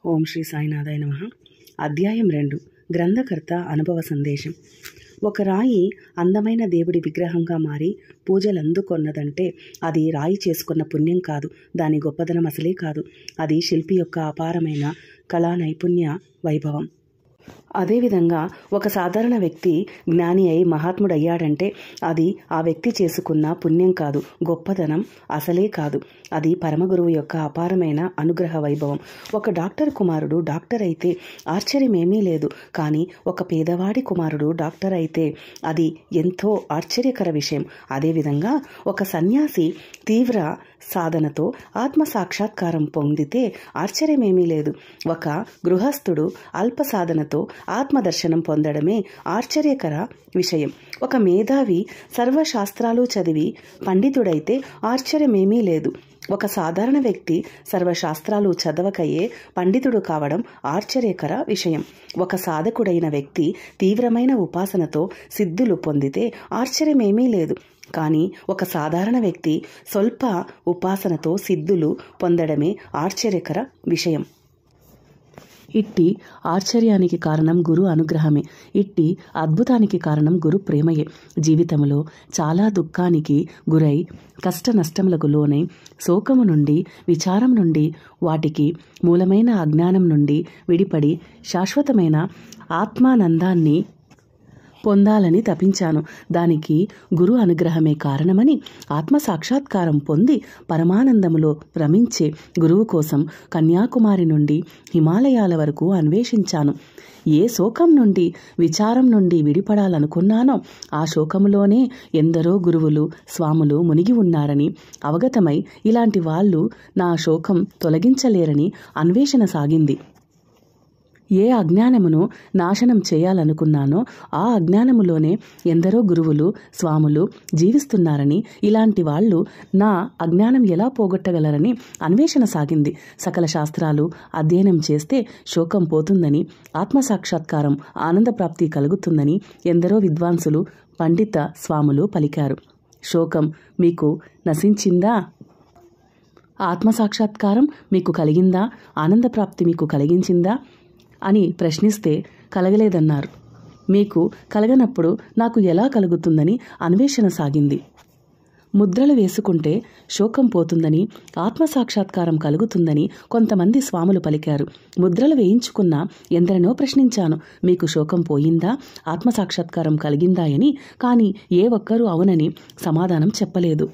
ఓం శ్రీ సాయినాథాయ నమః. అధ్యాయం 2. గ్రంథకర్త అనుభవ సందేశం. ఒక రాయి అందమైన దేవుడి విగ్రహంగా మారి పూజలందుకొన్నదంటే అది రాయి చేసుకున్న పుణ్యం కాదు, దాని గొప్పదనం అసలే కాదు. అది శిల్పి యొక్క అపారమైన కళా నైపుణ్య వైభవం. అదేవిధంగా ఒక సాధారణ వ్యక్తి జ్ఞాని అయి మహాత్ముడయ్యాడంటే అది ఆ వ్యక్తి చేసుకున్న పుణ్యం కాదు, గొప్పదనం అసలే కాదు. అది పరమగురువు యొక్క అపారమైన అనుగ్రహ వైభవం. ఒక డాక్టర్ కుమారుడు డాక్టర్ అయితే ఆశ్చర్యమేమీ లేదు, కానీ ఒక పేదవాడి కుమారుడు డాక్టర్ అయితే అది ఎంతో ఆశ్చర్యకర విషయం. అదేవిధంగా ఒక సన్యాసి తీవ్ర సాధనతో ఆత్మ సాక్షాత్కారం పొందితే ఆశ్చర్యమేమీ లేదు. ఒక గృహస్థుడు అల్ప సాధనతో ఆత్మదర్శనం పొందడమే ఆశ్చర్యకర విషయం. ఒక మేధావి సర్వశాస్త్రాలు చదివి పండితుడైతే ఆశ్చర్యమేమీ లేదు. ఒక సాధారణ వ్యక్తి సర్వశాస్త్రాలు చదవకయే పండితుడు కావడం ఆశ్చర్యకర విషయం. ఒక సాధకుడైన వ్యక్తి తీవ్రమైన ఉపాసనతో సిద్ధులు పొందితే ఆశ్చర్యమేమీ లేదు. కానీ ఒక సాధారణ వ్యక్తి స్వల్ప ఉపాసనతో సిద్ధులు పొందడమే ఆశ్చర్యకర విషయం. ఇట్టి ఆశ్చర్యానికి కారణం గురు అనుగ్రహమే. ఇట్టి అద్భుతానికి కారణం గురు ప్రేమయే. జీవితంలో చాలా దుఃఖానికి గురై కష్ట నష్టములకు లోనై శోకము నుండి విచారం నుండి వాటికి మూలమైన అజ్ఞానం నుండి విడిపడి శాశ్వతమైన ఆత్మానందాన్ని పొందాలని తపించాను. దానికి గురు అనుగ్రహమే కారణమని ఆత్మ సాక్షాత్కారం పొంది పరమానందములో రమించే గురువు కోసం కన్యాకుమారి నుండి హిమాలయాల వరకు అన్వేషించాను. ఏ శోకం నుండి విచారం నుండి విడిపడాలనుకున్నానో ఆ శోకములోనే ఎందరో గురువులు స్వాములు మునిగి ఉన్నారని అవగతమై ఇలాంటి వాళ్ళు నా శోకం తొలగించలేరని అన్వేషణ సాగింది. ఏ అజ్ఞానమును నాశనం చేయాలనుకున్నానో ఆ అజ్ఞానములోనే ఎందరో గురువులు స్వాములు జీవిస్తున్నారని, ఇలాంటి వాళ్ళు నా అజ్ఞానం ఎలా పోగొట్టగలరని అన్వేషణ సాగింది. సకల శాస్త్రాలు అధ్యయనం చేస్తే శోకం పోతుందని, ఆత్మసాక్షాత్కారం ఆనందప్రాప్తి కలుగుతుందని ఎందరో విద్వాంసులు పండిత స్వాములు పలికారు. శోకం మీకు నశించిందా? ఆత్మసాక్షాత్కారం మీకు కలిగిందా? ఆనందప్రాప్తి మీకు కలిగించిందా అని ప్రశ్నిస్తే కలగలేదన్నారు. మీకు కలగనప్పుడు నాకు ఎలా కలుగుతుందని అన్వేషణ సాగింది. ముద్రలు వేసుకుంటే శోకం పోతుందని, ఆత్మసాక్షాత్కారం కలుగుతుందని కొంతమంది స్వాములు పలికారు. ముద్రలు వేయించుకున్న ఎందరినో ప్రశ్నించాను, మీకు శోకం పోయిందా, ఆత్మసాక్షాత్కారం కలిగిందా అని. కానీ ఏ ఒక్కరూ అవునని సమాధానం చెప్పలేదు.